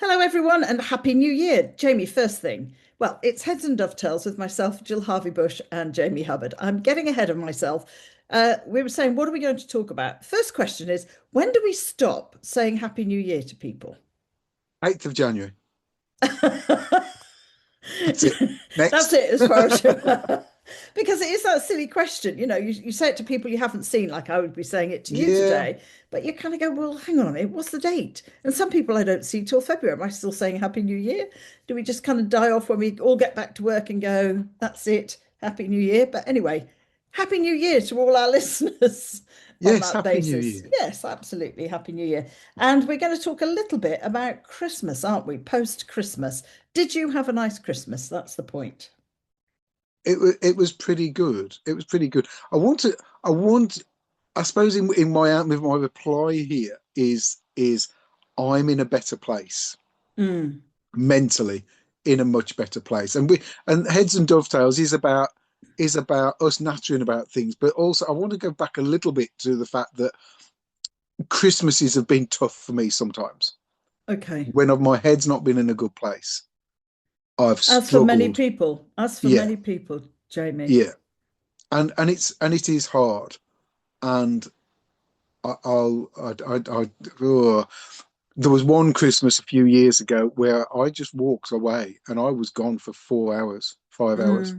Hello, everyone, and Happy New Year. Jamie, first thing. Well, it's Heads and Dovetails with myself, Jill Harvey Bush, and Jamie Hubbard. I'm getting ahead of myself. We were saying, what are we going to talk about? First question is, when do we stop saying Happy New Year to people? 8th of January. That's it. That's Next. it as far as because it is that silly question. You say it to people you haven't seen, like I would be saying it to you Yeah. today, but you kind of go, well, hang on a minute, what's the date? And some people I don't see till February. Am I still saying Happy New Year? Do we just kind of die off when we all get back to work and go, that's it, Happy New Year? But anyway, Happy New Year to all our listeners on Yes. that Happy New basis. Year. Yes, absolutely. Happy New Year. And we're going to talk a little bit about Christmas, aren't we? Post Christmas. Did you have a nice Christmas? That's the point. It was pretty good. It was pretty good. I want I suppose in my reply here is I'm in a better place Mm, mentally, in a much better place. And Heads and Dovetails is about us nattering about things, but also I want to go back a little bit to the fact that Christmases have been tough for me sometimes. okay. When my head's not been in a good place, I've struggled. As for Yeah, many people, Jamie. yeah, and it is hard. And I, I'll I oh, there was one Christmas a few years ago where I just walked away and I was gone for 4 hours, 5 hours,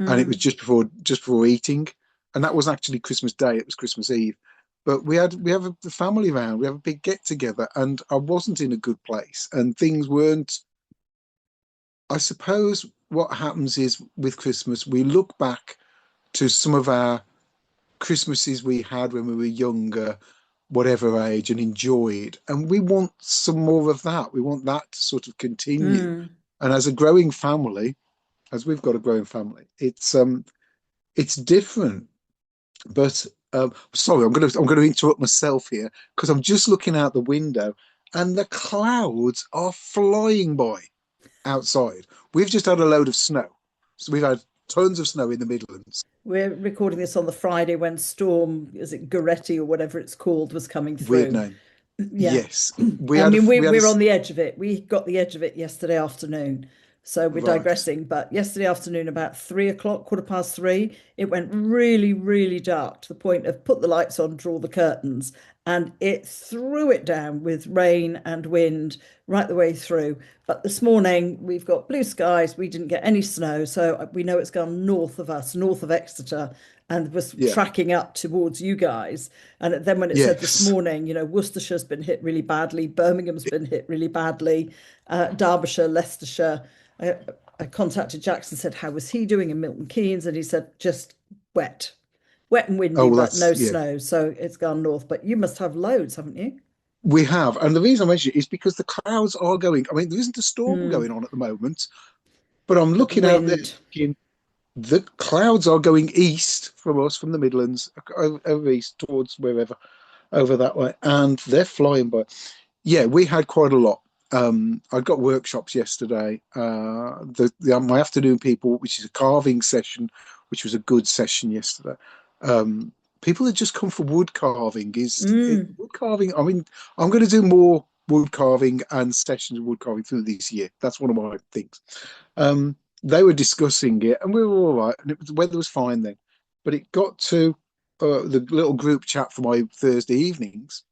Mm, and it was mm. just before eating, and that was actually Christmas Day. It was Christmas Eve, but we have the family round. We have a big get together, and I wasn't in a good place, and things weren't. I suppose what happens is with Christmas, we look back to some of our Christmases we had when we were younger, whatever age, and enjoyed. And we want some more of that. We want that to sort of continue. Mm. And as a growing family, as we've got a growing family, it's different. But sorry, I'm gonna interrupt myself here because I'm just looking out the window and the clouds are flying by outside. We've just had a load of snow. So we've had tons of snow in the Midlands. We're recording this on the Friday when Storm, is it Goretti or whatever it's called, was coming Weird through. name. Yeah. Yes, we I had a mean, we, we had a we're on the edge of it. We got the edge of it yesterday afternoon. So we're right. digressing. But yesterday afternoon, about 3 o'clock, quarter past three, it went really, really dark to the point of put the lights on, draw the curtains. And it threw it down with rain and wind right the way through. But this morning, we've got blue skies. We didn't get any snow. So we know it's gone north of us, north of Exeter, and was Yeah. tracking up towards you guys. And then when it said this Yes. morning, Worcestershire's been hit really badly, Birmingham's been hit really badly, Derbyshire, Leicestershire. I, I contacted Jackson, said, how was he doing in Milton Keynes? And he said, just wet, wet and Oh, windy, well, but that's no yeah. snow. So it's gone north. But you must have loads, haven't you? We have, and the reason I mention it is because the clouds are going. I mean, there isn't a storm Mm, going on at the moment, but I'm but the looking out there wind, thinking the clouds are going east from us, from the Midlands, over east towards wherever, over that way, and they're flying by. Yeah, we had quite a lot. I got workshops yesterday. My afternoon people, which is a carving session, which was a good session yesterday. People that just come for wood carving mm, wood carving. I mean, I'm going to do more wood carving and sessions of wood carving through this year. That's one of my things. They were discussing it, and we were all right, and the weather was fine then. But it got to the little group chat for my Thursday evenings,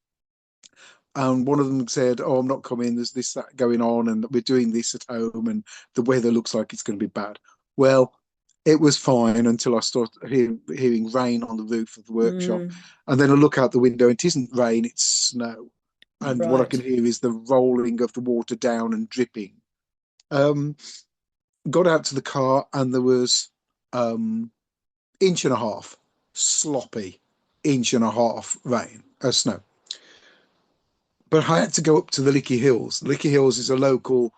and one of them said, "Oh, I'm not coming. There's this that going on, and we're doing this at home, and the weather looks like it's going to be bad." Well, it was fine until I started hearing rain on the roof of the workshop, mm, and then I look out the window. It isn't rain; it's snow, and what I can right, hear is the rolling of the water down and dripping. Um, got out to the car, and there was inch and a half, sloppy inch and a half rain, snow. But I had to go up to the Licky Hills. Licky Hills is a local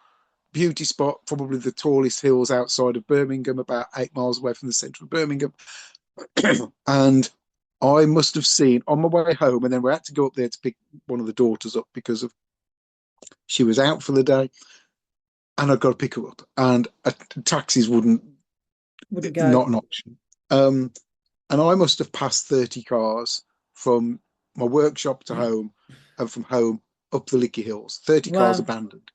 beauty spot, probably the tallest hills outside of Birmingham, about 8 miles away from the centre of Birmingham. And I must have seen on my way home, and then we had to go up there to pick one of the daughters up because of she was out for the day, and I'd got to pick her up, and taxis wouldn't, wouldn't go. not an option. Um, and I must have passed 30 cars from my workshop to home, and from home up the Licky Hills. 30 cars Wow. abandoned.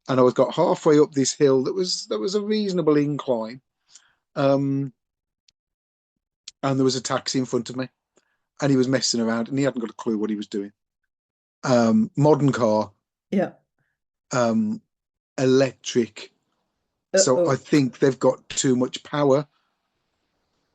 and I was got halfway up this hill that was a reasonable incline. Um, and there was a taxi in front of me, and he was messing around, and he hadn't got a clue what he was doing. Modern car, Yeah. um, electric. So I Uh-oh. think they've got too much power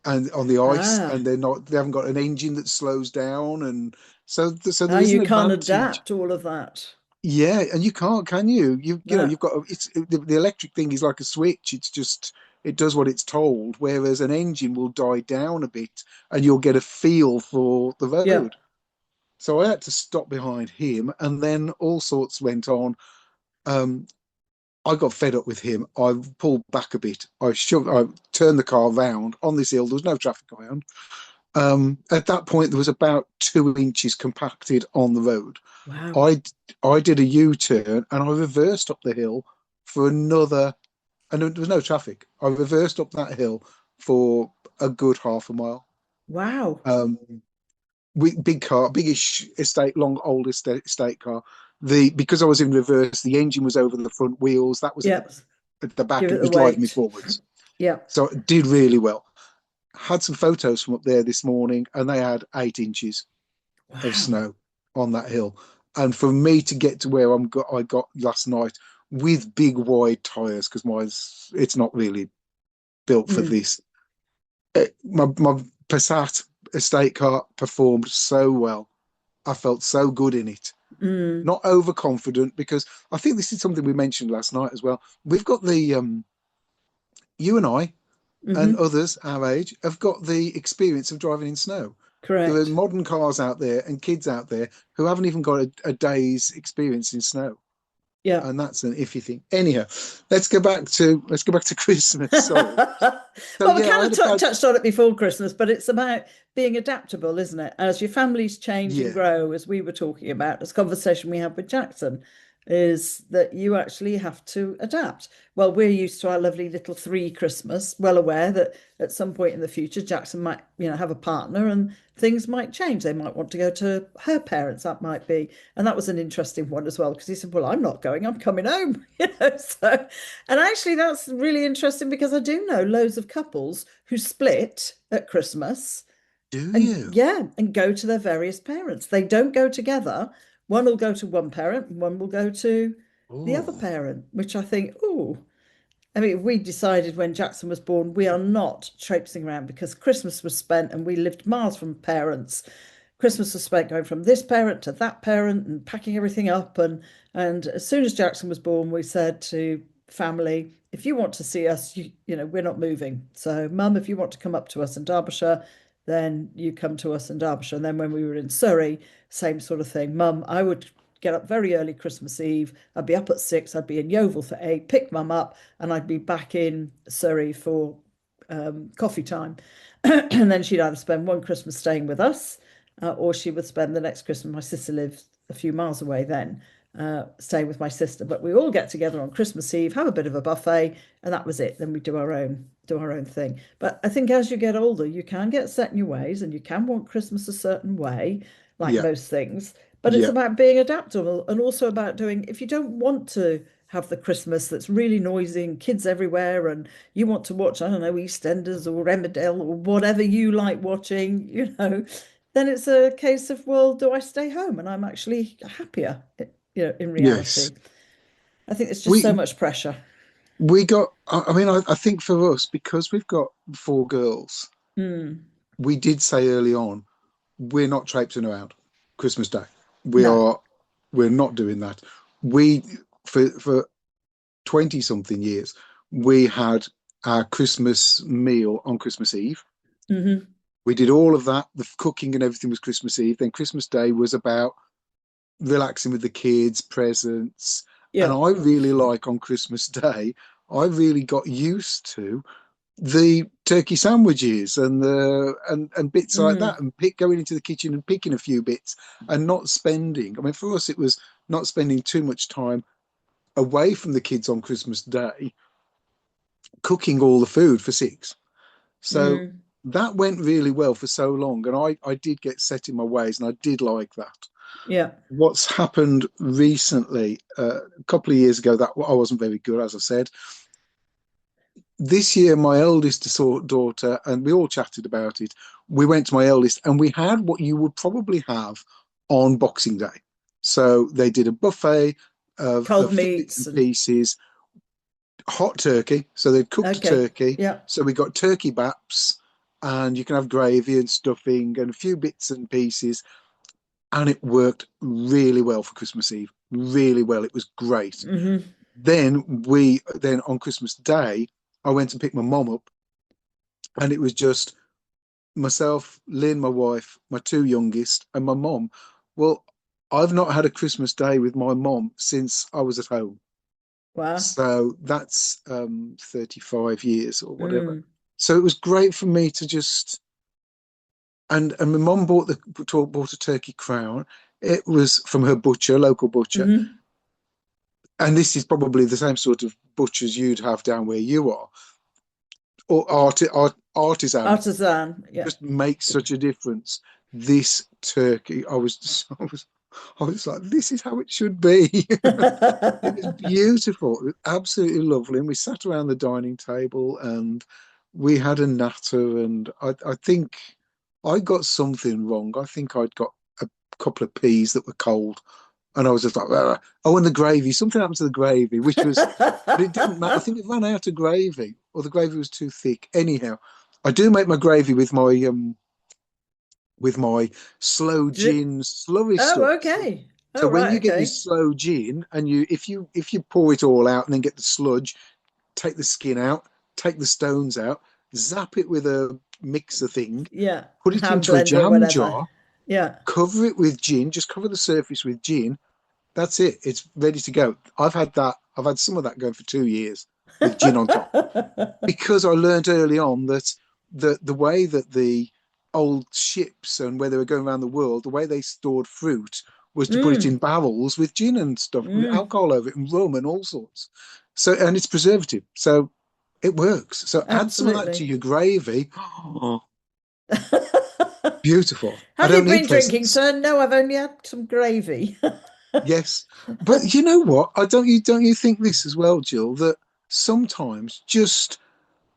and on the ice, Ah. and they haven't got an engine that slows down, and so Ah, there is an you can't advantage. adapt all of that. Yeah, and you can't, can you? No. You've got it's the electric thing is like a switch. It's just it does what it's told, whereas an engine will die down a bit, and you'll get a feel for the Yeah. road. So I had to stop behind him, and then all sorts went on. Um, I got fed up with him. I pulled back a bit. I turned the car round on this hill. There was no traffic around. At that point, there was about 2 inches compacted on the road. Wow. I I did a U-turn and I reversed up the hill for another, and there was no traffic. I reversed up that hill for a good half a mile. Wow. Um, big car, biggish estate, long old estate car. The Because I was in reverse, the engine was over the front wheels. That was Yep. at the back, Give and it it the was driving me weight. forwards. Yep. So it did really well. Had some photos from up there this morning, and they had 8 inches of Wow. snow on that hill. And for me to get to where I got last night with big wide tires, because mine's it's not really built for Mm. this. My Passat estate car performed so well. I felt so good in it. Mm. Not overconfident, because I think this is something we mentioned last night as well. We've got you and I and Hmm. others our age have got the experience of driving in snow. There are Correct. modern cars out there and kids out there who haven't even got a day's experience in snow, Yeah. and that's an iffy thing. Anyhow, let's go back to Christmas. Sorry. So Well, we yeah, I kind of had about touched on it before Christmas, but it's about being adaptable, isn't it? As your families change and yeah, grow, as we were talking about, this conversation we had with Jackson, is that you actually have to adapt. Well, we're used to our lovely little three Christmas, well aware that at some point in the future, Jackson might, have a partner and things might change. They might want to go to her parents, that might be. And that was an interesting one as well, because he said, well, I'm not going, I'm coming home, So, and actually, that's really interesting because I do know loads of couples who split at Christmas do and, you? yeah, and go to their various parents. They don't go together. One will go to one parent, and one will go to the other Oh, parent, which I think, oh, I mean, we decided when Jackson was born, we are not traipsing around because Christmas was spent and we lived miles from parents. Christmas was spent going from this parent to that parent and packing everything up. And as soon as Jackson was born, we said to family, if you want to see us, we're not moving. So, Mum, if you want to come up to us in Derbyshire, then you come to us in Derbyshire. And then when we were in Surrey, same sort of thing. Mum, I would get up very early Christmas Eve. I'd be up at 6. I'd be in Yeovil for 8, pick Mum up, and I'd be back in Surrey for coffee time. And then she'd either spend one Christmas staying with us, or she would spend the next Christmas. My sister lived a few miles away then, staying with my sister. But we all get together on Christmas Eve, have a bit of a buffet, and that was it. Then we do our own thing. But I think as you get older, you can get set in your ways, and you can want Christmas a certain way, like yeah, most things. But it's yeah, about being adaptable and also about doing, if you don't want to have the Christmas that's really noisy and kids everywhere, and you want to watch, I don't know, EastEnders or Emmerdale or whatever you like watching, then it's a case of, well, do I stay home? And I'm actually happier, in yes. reality. I think it's just We so much pressure. we got. I mean, I think for us, because we've got four girls, Mm, we did say early on we're not traipsing around Christmas Day. We no. are. We're not doing that. We for 20 something years, we had our Christmas meal on Christmas Eve. Hmm. We did all of that. The cooking and everything was Christmas Eve. Then Christmas Day was about relaxing with the kids, presents. And Yeah. I really like on Christmas Day, I really got used to the turkey sandwiches and bits like that, Mm, and going into the kitchen and picking a few bits and not spending. I mean, for us, it was not spending too much time away from the kids on Christmas Day cooking all the food for six. So mm. that went really well for so long, and I did get set in my ways, and I did like that. Yeah. What's happened recently, a couple of years ago, that I wasn't very good, as I said. This year, my eldest daughter, and we all chatted about it. We went to my eldest, and we had what you would probably have on Boxing Day. So they did a buffet of a Cold few bits meats and and pieces, hot turkey. So they'd cooked okay. turkey. Yeah. So we got turkey baps, and you can have gravy and stuffing and a few bits and pieces. And it worked really well for Christmas Eve. Really well. It was great. Hmm. Then on Christmas Day, I went and picked my mom up, and it was just myself, Lynn, my wife, my two youngest, and my mom. Well, I've not had a Christmas Day with my mom since I was at home. Wow. So that's 35 years or whatever. Mm. So it was great for me to just and my mom bought a turkey crown. It was from her butcher, local butcher, Hmm. and this is probably the same sort of butchers you'd have down where you are, or artisan. Artisan. Yeah. Just makes such a difference. This turkey, I was like, this is how it should be. It was beautiful. It was absolutely lovely. And we sat around the dining table and we had a natter. And I think I got something wrong. I think I'd got a couple of peas that were cold. And I was just like, oh, and the gravy. Something happened to the gravy, but it didn't matter. I think it ran out of gravy, or the gravy was too thick. Anyhow, I do make my gravy with my slow Did gin slurry Oh, stuff. okay. So Oh, when you right. get your Okay. slow gin and if you pour it all out and then get the sludge, take the skin out, take the stones out, zap it with a mixer thing, Yeah. put it Hand into a blender, jam whatever. jar, Yeah. cover it with gin, just cover the surface with gin. That's it. It's ready to go. I've had that. I've had some of that going for 2 years with gin on top because I learned early on that the way that the old ships and where they were going around the world, the way they stored fruit was to put it in Mm. barrels with gin and stuff, with Mm. alcohol over it and rum and all sorts. So and it's preservative, so it works. So add some of that to Absolutely. your gravy. Oh, beautiful. I Have you don't need been drinking, presents. sir? No, I've only had some gravy. Yes, but you know what? I don't you think this as well, Jill, that sometimes just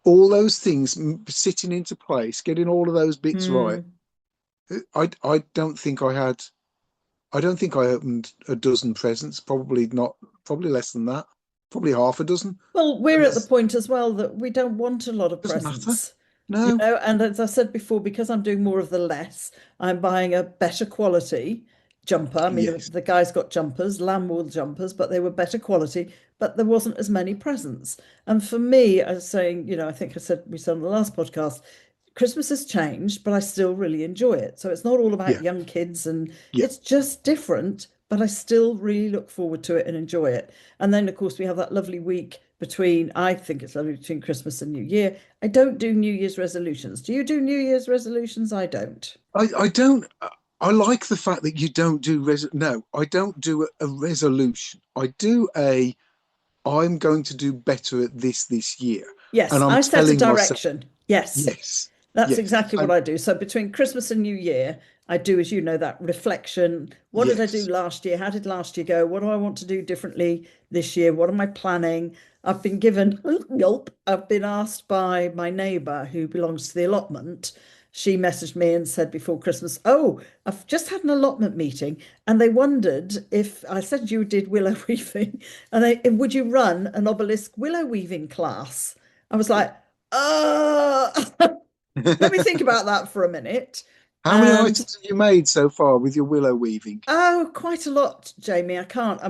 all those things sitting into place, getting all of those bits right. Hmm. I don't think I had. I don't think I opened a dozen presents. Probably not. Probably less than that. Probably half a dozen. Well, we're And at the this point as well that we don't want a lot of doesn't matter. presents, No. and as I said before, because I'm doing more of the less, I'm buying a better quality jumper. I mean, Yes. the guy's got jumpers, lamb wool jumpers, but they were better quality, but there wasn't as many presents. And for me, I was saying, I think we said on the last podcast, Christmas has changed, but I still really enjoy it. So it's not all about Yeah. young kids and Yeah. it's just different, but I still really look forward to it and enjoy it. And then, of course, we have that lovely week I think it's lovely between Christmas and New Year. I don't do New Year's resolutions. Do you do New Year's resolutions? I don't. I don't. I like the fact that you don't do No, I don't do a resolution. I do a. I'm going to do better at this year, and Yes, I'm I set a telling myself direction. Yes. yes, That's yes, exactly what and I do. So between Christmas and New Year, I do, as you know, that reflection. What did I do yes. last year? How did last year go? What do I want to do differently this year? What am I planning? I've been given, gulp, I've been asked by my neighbour who belongs to the allotment. She messaged me and said before Christmas, oh, I've just had an allotment meeting and they wondered if I said you did willow weaving and would you run an obelisk willow weaving class? I was like, let me think about that for a minute. How many And items have you made so far with your willow weaving? oh, quite a lot, Jamie. I don't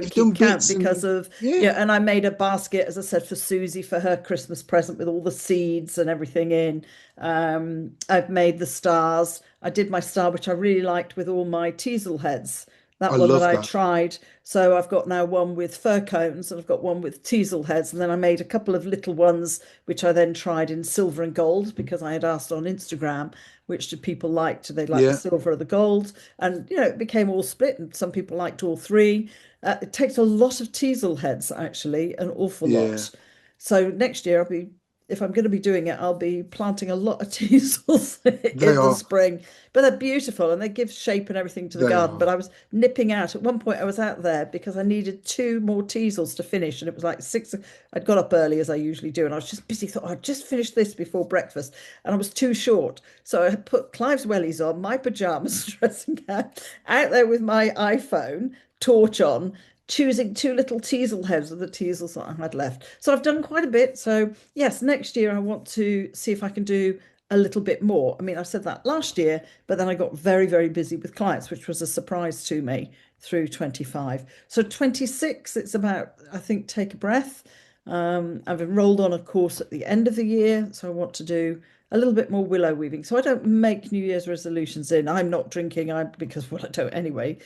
You've keep done count bits because and of, yeah, and I made a basket, as I said, for Susie for her Christmas present with all the seeds and everything in. I've made the stars. I did my star, which I really liked with all my teasel heads. I That one that love I that. tried. So I've got now one with fir cones and I've got one with teasel heads. And then I made a couple of little ones, which I then tried in silver and gold because I had asked on Instagram which do people like. Do they like the Yeah, silver or the gold? And it became all split, and some people liked all three. It takes a lot of teasel heads, actually, an awful yeah. lot. So next year I'll be if I'm going to be doing it, I'll be planting a lot of teasels They in the are, spring. But they're beautiful and they give shape and everything to the they garden. But are. I was nipping out. At one point, I was out there because I needed two more teasels to finish. And it was like six. I'd got up early as I usually do. And I was just busy, thought, I'd just finish this before breakfast. And I was too short. So I put Clive's wellies on, my pajamas, dressing gown, out there with my iPhone, torch on, choosing two little teasel heads of the teasels that I had left. So I've done quite a bit. So yes, next year I want to see if I can do a little bit more. I mean, I said that last year, but then I got very, very busy with clients, which was a surprise to me through 25. So 26, it's about, I think, take a breath. I've enrolled on a course at the end of the year, so I want to do a little bit more willow weaving. So I don't make New Year's resolutions in. I'm not drinking, I because well, I don't anyway.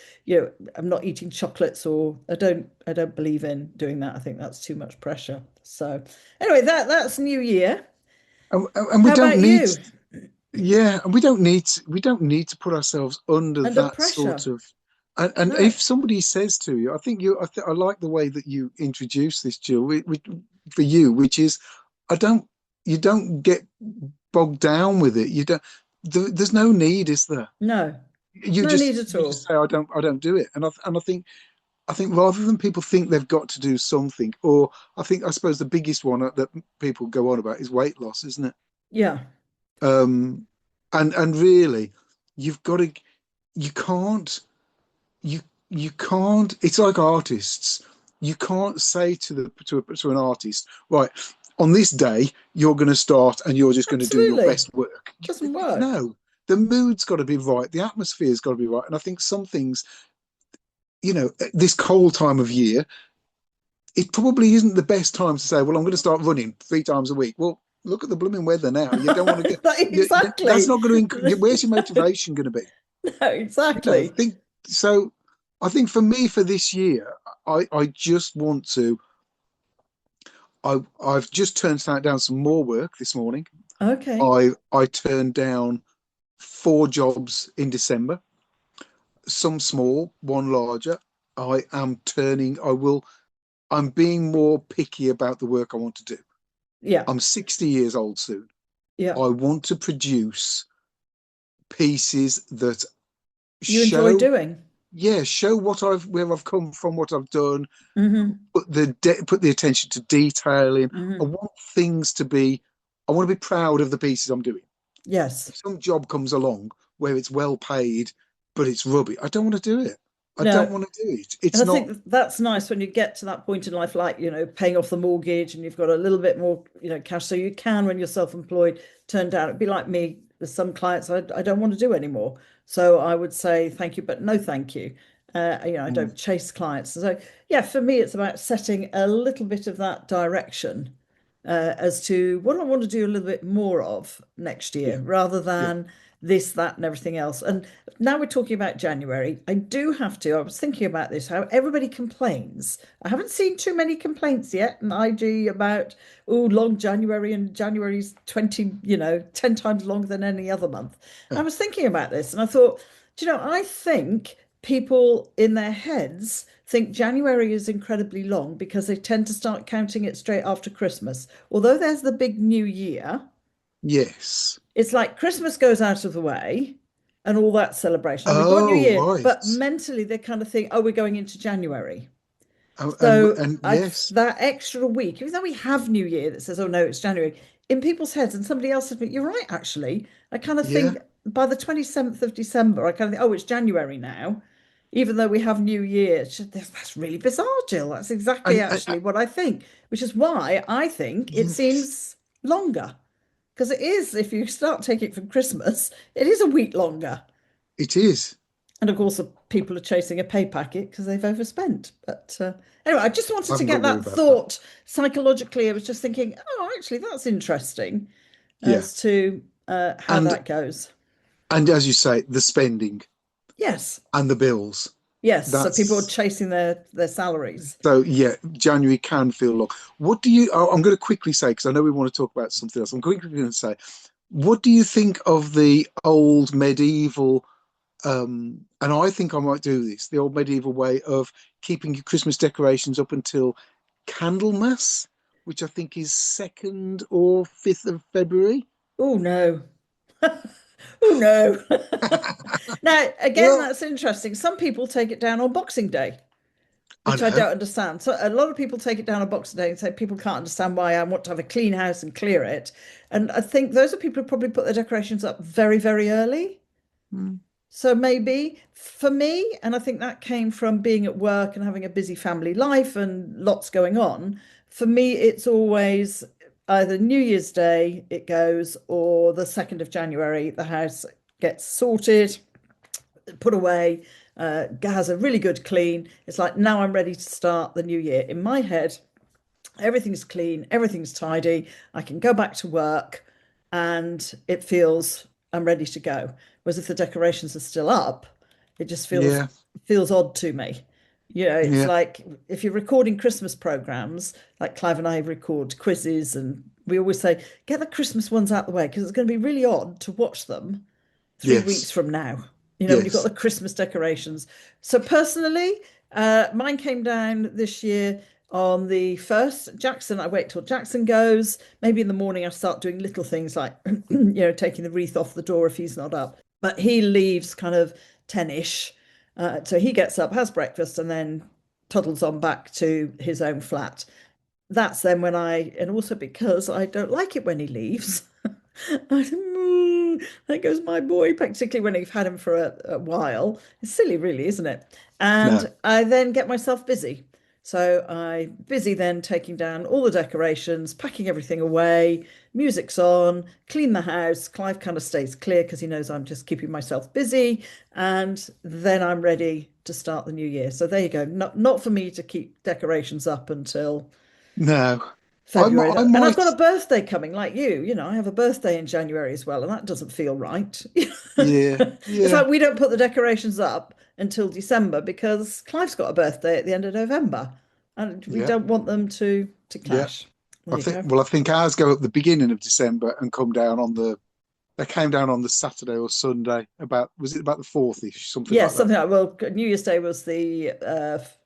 I'm not eating chocolates or I don't believe in doing that. I think that's too much pressure. So anyway, that's New Year. And we How don't about need, you? yeah, and we don't need to put ourselves under Under that sort pressure? of. And No, if somebody says to you, I like the way that you introduce this, Jill, for you, which is, I don't, you don't get bogged down with it. You don't. There's no need, is there? no, You no just need at you just all. say, I don't do it. And I think rather than people think they've got to do something, or I suppose the biggest one that people go on about is weight loss, isn't it? Yeah, Um, and really, you've got to, you can't, you you can't. It's like artists. You can't say to an artist, right, on this day you're going to start and you're just going to do your absolutely. best work. Doesn't work. No, the mood's got to be right, the atmosphere's got to be right, and I think some things, this cold time of year, it probably isn't the best time to say, well, I'm going to start running 3 times a week. Well, look at the blooming weather now. You don't want to get that's Exactly. not going to. Where's your motivation going to be? No, I exactly. think so. I think for me for this year, I just want to. I've just turned down some more work this morning. Okay. I turned down 4 jobs in December, some small, one larger. I am turning. I will. I'm being more picky about the work I want to do. Yeah. I'm 60 years old soon. Yeah. I want to produce pieces that You enjoy show, doing. yeah, show where I've come from, what I've done, Hmm. put the attention to detail in. I Hmm. want things to be, I want to be proud of the pieces I'm doing. Yes. If some job comes along where it's well paid, but it's rubbish, I don't want to do it. I don't No. want to do it. And It's I not, think that's nice when you get to that point in life, like, paying off the mortgage and you've got a little bit more, cash. So you can, when you're self-employed, turn down. It'd be like me, there's some clients I don't want to do anymore. So I would say thank you, but no thank you. I mm, don't chase clients. So yeah, for me, it's about setting a little bit of that direction as to what I want to do a little bit more of next yeah, year, rather yeah, than this, that, and everything else. And now we're talking about January. I do have to. I was thinking about this, how everybody complains. I haven't seen too many complaints yet in IG about, oh, long January and January's 20, 10 times longer than any other month. And I yeah, was thinking about this and I thought, I think people in their heads think January is incredibly long because they tend to start counting it straight after Christmas. Although there's the big new year, yes. it's like Christmas goes out of the way and all that celebration. And we've got New Oh, Year, but right. mentally they kind of think, oh, we're going into January. And So and I yes, that extra week, even though we have New Year that says, oh no, it's January, in people's heads, and somebody else said, but you're right, actually. I kind of yeah, think by the 27th of December, I kind of think, oh, it's January now, even though we have New Year. That's really bizarre, Jill. That's exactly and actually what I think, which is why I think it yes, seems longer. Because it is, if you start taking it from Christmas, it is a week longer. it is. And of course, the people are chasing a pay packet because they've overspent. But anyway, I just I wanted to haven't got to get worry that about that. thought psychologically. I was just thinking, oh, actually, that's interesting Yeah, as to how and that goes. as you say, the spending Yes, and the bills. yes. So people are That's chasing their salaries. so yeah. January can feel long. What do you? I'm going to quickly say because I know we want to talk about something else. I'm quickly going to say, what do you think of the old medieval? And I think I might do this. The old medieval way of keeping your Christmas decorations up until Candlemas, which I think is 2nd or 5th of February. Oh no. Oh no. Now, again, Well, that's interesting. Some people take it down on Boxing Day, I which I know. don't understand. So a lot of people take it down on Boxing Day and say people can't understand why I want to have a clean house and clear it. And I think those are people who probably put their decorations up very, very early. Mm, So maybe for me, and I think that came from being at work and having a busy family life and lots going on. For me, it's always either New Year's Day it goes or the 2nd of January, the house gets sorted, put away, has a really good clean. It's like now I'm ready to start the new year. In my head, everything's clean, everything's tidy. I can go back to work and it feels I'm ready to go. Whereas if the decorations are still up, it just yeah, feels odd to me. You know, it's yeah, like if you're recording Christmas programs, like Clive and I record quizzes, and we always say, get the Christmas ones out the way because it's going to be really odd to watch them 3 weeks yes, from now, when you've got yes, the Christmas decorations. So personally, mine came down this year on the 1st. Jackson, I wait till Jackson goes. Maybe in the morning I start doing little things like, taking the wreath off the door if he's not up. But he leaves kind of 10-ish. So he gets up, has breakfast, and then toddles on back to his own flat. That's then when and also because I don't like it when he leaves. There goes my boy, particularly when you've had him for a while. It's silly, really, isn't it? no, And I then get myself busy. So I busy then taking down all the decorations, packing everything away, music's on, clean the house. Clive kind of stays clear because he knows I'm just keeping myself busy. And then I'm ready to start the new year. So there you go. Not for me to keep decorations up until no. February. I And I've might, got a birthday coming, like you. I have a birthday in January as well, and that doesn't feel right. yeah, It's yeah, like we don't put the decorations up until December because Clive's got a birthday at the end of November, and we yeah, don't want them to yeah. clash. There you go. I think ours go at the beginning of December and come down on they came down on the Saturday or Sunday was it about the 4th-ish, something Yeah, like that. something like, well, New Year's Day was the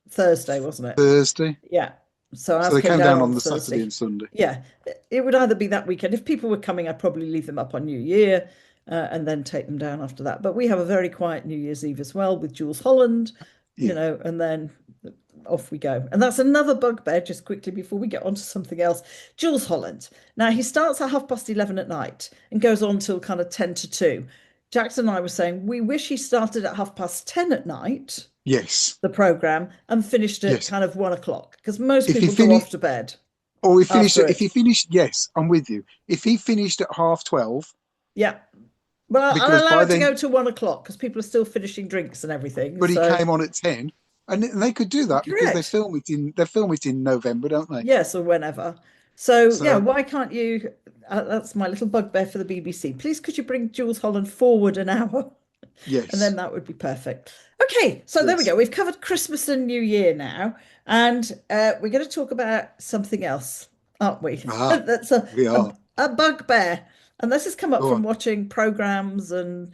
Thursday, wasn't it? Thursday. Yeah. So So ours they came came down down on on the Saturday Thursday. and Sunday. Yeah. It would either be that weekend. If people were coming, I'd probably leave them up on New Year, and then take them down after that. But we have a very quiet New Year's Eve as well with Jules Holland, Yeah. and then off we go. And that's another bugbear, just quickly before we get on to something else. Jules Holland. Now, he starts at 11:30 at night and goes on till kind of 10 to 2. Jackson and I were saying we wish he started at 10:30 at night, Yes. the program, and finished at Yes. kind of 1 o'clock because most If he people go finished off to bed or he finished after if it. he finished, yes, I'm with you. If he finished at 12:30, Yeah. Well, I'll because allow by it to then go to 1 o'clock because people are still finishing drinks and everything. but he So, came on at 10, and they could do that because correct. they film it in November, don't they? Yes, or whenever. So, yeah, So why can't you? That's my little bugbear for the BBC. Please, could you bring Jules Holland forward an hour? And then yes, that would be perfect. Okay, so there we yes. go. We've covered Christmas and New Year now, and we're going to talk about something else, aren't we? Ah, That's we a are. a bugbear, and this has come up Go from on. watching programs and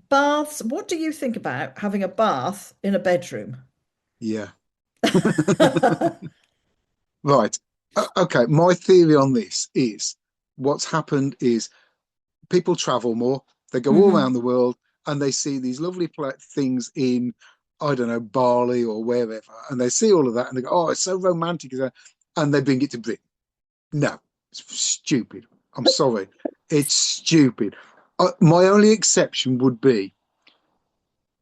baths. What do you think about having a bath in a bedroom? Yeah. Right. Okay. My theory on this is what's happened is people travel more. They go all Hmm. around the world and they see these lovely things in, I don't know, Bali or wherever, and they see all of that and they go, "Oh, it's so romantic," and they bring it to Britain. No, it's stupid. I'm sorry, it's stupid. My only exception would be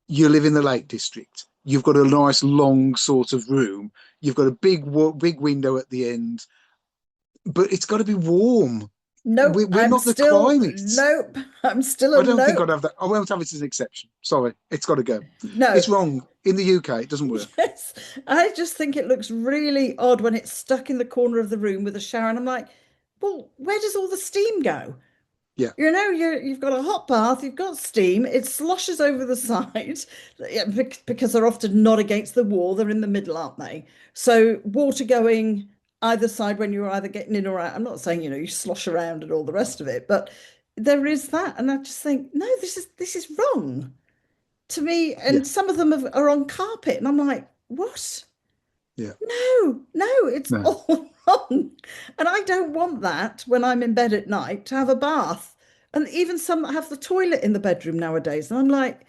you live in the Lake District. You've got a nice long sort of room. You've got a big window at the end, but it's got to be warm. Nope, We're not the climate. nope. I'm still a I don't think I'd nope. have that. I won't have it as an exception. Sorry, it's got to go. No. It's wrong. In the UK, it doesn't work. Yes, I just think it looks really odd when it's stuck in the corner of the room with a shower, and I'm like, well, where does all the steam go? Yeah, You've got a hot bath, you've got steam, it sloshes over the side, yeah, because they're often not against the wall, they're in the middle, aren't they? So water going either side when you're either getting in or out. I'm not saying, you slosh around and all the rest of it, but there is that, and I just think, no, this is wrong to me. yeah, And some of them are on carpet, and I'm like, what? yeah. No, no, it's No, all wrong. And I don't want that when I'm in bed at night to have a bath. And even some that have the toilet in the bedroom nowadays. And I'm like,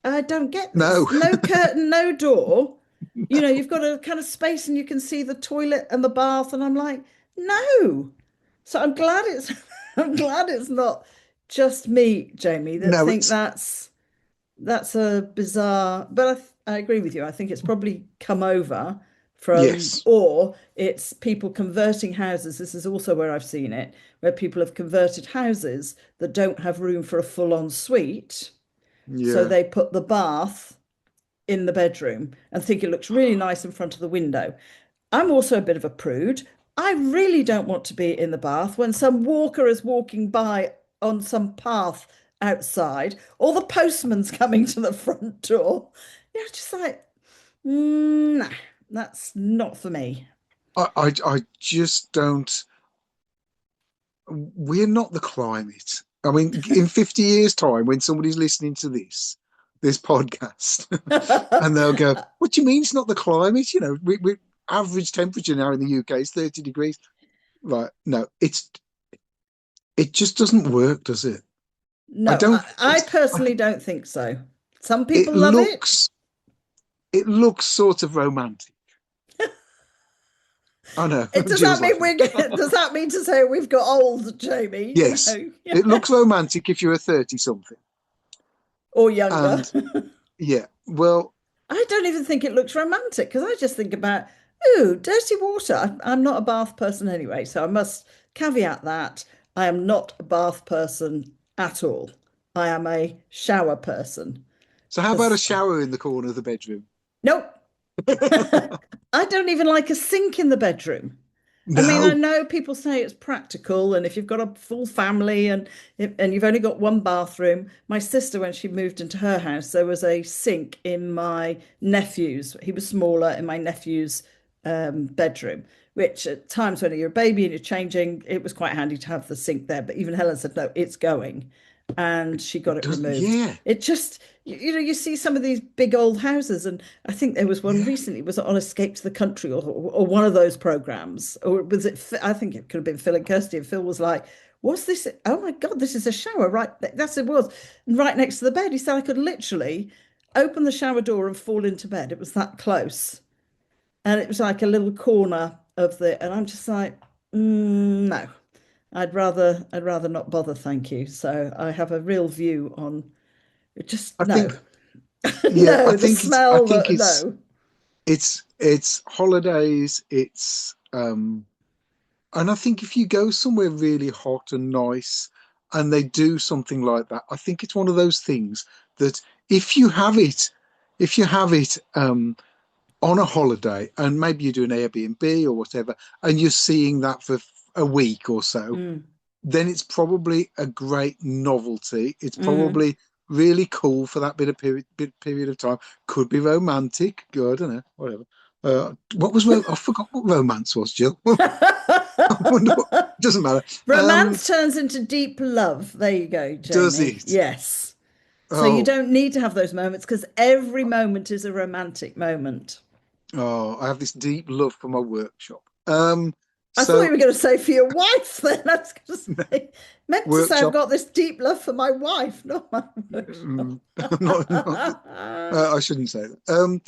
I don't get No, this. No curtain, no door. You know, you've got a kind of space and you can see the toilet and the bath. And I'm like, no. So I'm glad it's I'm glad it's not just me, Jamie, that no, think it's that's a bizarre, but I agree with you. I think it's probably come over from, yes, or it's people converting houses. This is also where I've seen it, where people have converted houses that don't have room for a full-on suite. So yeah. they put the bath in the bedroom and think it looks really nice in front of the window. I'm also a bit of a prude. I really don't want to be in the bath when some walker is walking by on some path outside, or the postman's coming to the front door. You're just like, nah, that's not for me. I just don't. We're not the climate. I mean, in 50 years' time, when somebody's listening to this podcast, and they'll go, "What do you mean it's not the climate? You know, we average temperature now in the UK is 30 degrees." Right? No, it just doesn't work, does it? I No, don't. I personally don't think so. Some It people love it. looks it looks sort of romantic. I know. Does that Gill's mean laughing. we're does that mean to say we've got old, Jamie? You Yes, know, it looks yes, romantic if you're a 30 something. or younger. And yeah, well, I don't even think it looks romantic because I just think about, ooh, dirty water. I'm not a bath person anyway, so I must caveat that I am not a bath person at all. I am a shower person so how about a because, shower in the corner of the bedroom? nope, I don't even like a sink in the bedroom. I mean, I No. know people say it's practical, and if you've got a full family and you've only got one bathroom. My sister, when she moved into her house, there was a sink in my nephew's. He was smaller in my nephew's bedroom, which at times when you're a baby and you're changing, it was quite handy to have the sink there. But even Helen said, no, it's going. And she got It it doesn't, removed. yeah. It just, you know, you see some of these big old houses, and I think there was one Yeah. recently, was it on Escape to the Country or one of those programs? Or was it, I think it could have been Phil and Kirsty, and Phil was like, what's this? Oh my God, this is a shower, right? That's it was right next to the bed. He said I could literally open the shower door and fall into bed. It was that close. And it was like a little corner of the, and I'm just like, no. I'd rather not bother, thank you. So I have a real view on just I no. think, yeah, No, the smell, no. it's holidays, and I think if you go somewhere really hot and nice and they do something like that, I think it's one of those things that if you have it, if you have it on a holiday and maybe you do an Airbnb or whatever, and you're seeing that for a week or so, Mm, then it's probably a great novelty. It's mm. probably really cool for that bit period of time. Could be romantic. Good, I don't know, whatever. What was I forgot what romance was, Jill. I wonder what, doesn't matter. Romance turns into deep love. There you go, Does Jamie. it? Yes. So you Oh, don't need to have those moments because every moment is a romantic moment. oh, I have this deep love for my workshop. I thought you So were going to say for your wife then. I was going to say, meant to say I've workshop. got this deep love for my wife, not my Mm, workshop. not, I shouldn't say that.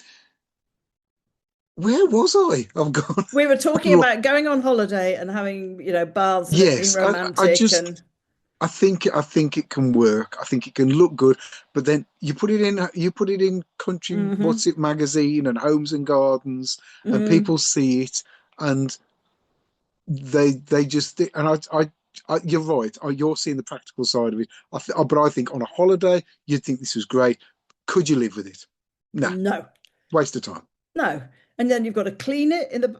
Where was I? I've gone. We were I've talking lost. about going on holiday and having, baths and it being Yes, I romantic just and I think it can work. I think it can look good, but then you put it in country, hmm what's it, magazine and homes and gardens, and mm, people see it, and they just think, and you're right. You're seeing the practical side of it. But I think on a holiday you'd think this was great. Could you live with it? No, no, waste of time. no. And then you've got to clean it in the,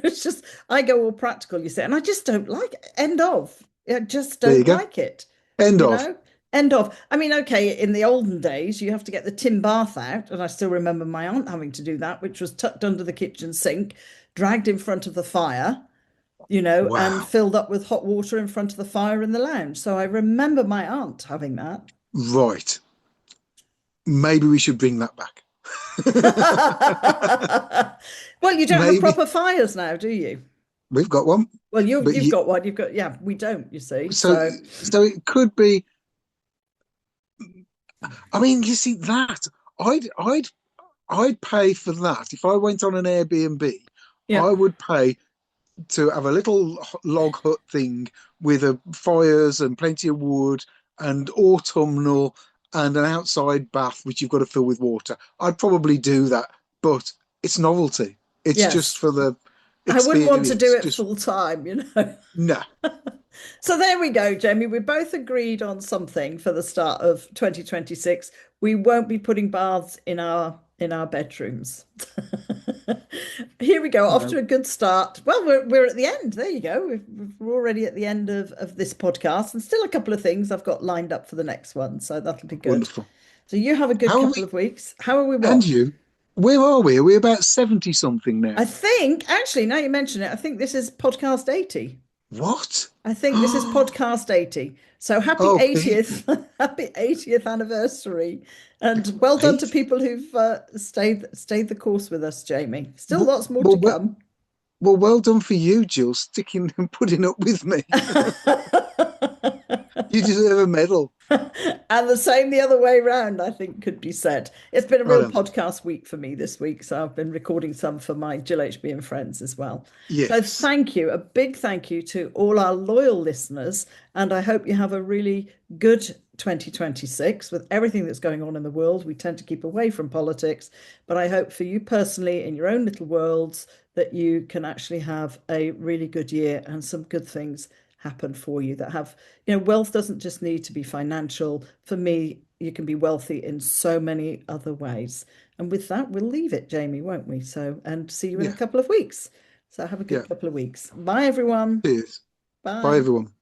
it's just, I go all practical, you say, and I just don't like it. End of. I just There you don't go. like it, End you of. know? End of. I mean, okay, in the olden days, you have to get the tin bath out. And I still remember my aunt having to do that, which was tucked under the kitchen sink, dragged in front of the fire, and Wow. filled up with hot water in front of the fire in the lounge. So I remember my aunt having that. Right. Maybe we should bring that back. Well, you don't have Maybe. proper fires now, do you? we've got one, Well, but you've got one. You've got yeah. We don't. You see. so So so it could be. I mean, you see that I'd I'd I'd pay for that if I went on an Airbnb. yeah. I would pay to have a little log hut thing with fires and plenty of wood and autumnal and an outside bath which you've got to fill with water. I'd probably do that, but it's novelty. It's just Yes. for the I wouldn't want to do experience. it Just full time, you know. nah. So there we go, Jamie. We both agreed on something for the start of 2026. We won't be putting baths in our bedrooms. Here we go, off to No, a good start. Well, we're at the end. There you go. We're already at the end of this podcast, and still a couple of things I've got lined up for the next one. So that'll be good. wonderful. So you have a good How are couple we? of weeks. How are we And what? you? Where are we? Are we about 70 something I now? think, actually, now you mention it, I think this is podcast 80. What? I think this is podcast 80. So happy Oh, 80th, people. happy 80th anniversary. And well done to Eight? people who've stayed the course with us, Jamie. Still Well, lots more to well, well, come. well done for you, Jill, sticking and putting up with me. You deserve a medal. And the same the other way round, I think could be said. It's been a I real don't think. podcast week for me this week, so I've been recording some for my GillHB and friends as well. So Yes. thank you, a big thank you to all our loyal listeners, and I hope you have a really good 2026 with everything that's going on in the world. We tend to keep away from politics, but I hope for you personally in your own little worlds that you can actually have a really good year and some good things happen for you that have, wealth doesn't just need to be financial. For me, you can be wealthy in so many other ways. And with that, we'll leave it, Jamie, won't we? So, and see you in a Yeah. couple of weeks. So have a Yeah. good couple of weeks. Bye, everyone. Cheers. Bye, Bye. everyone.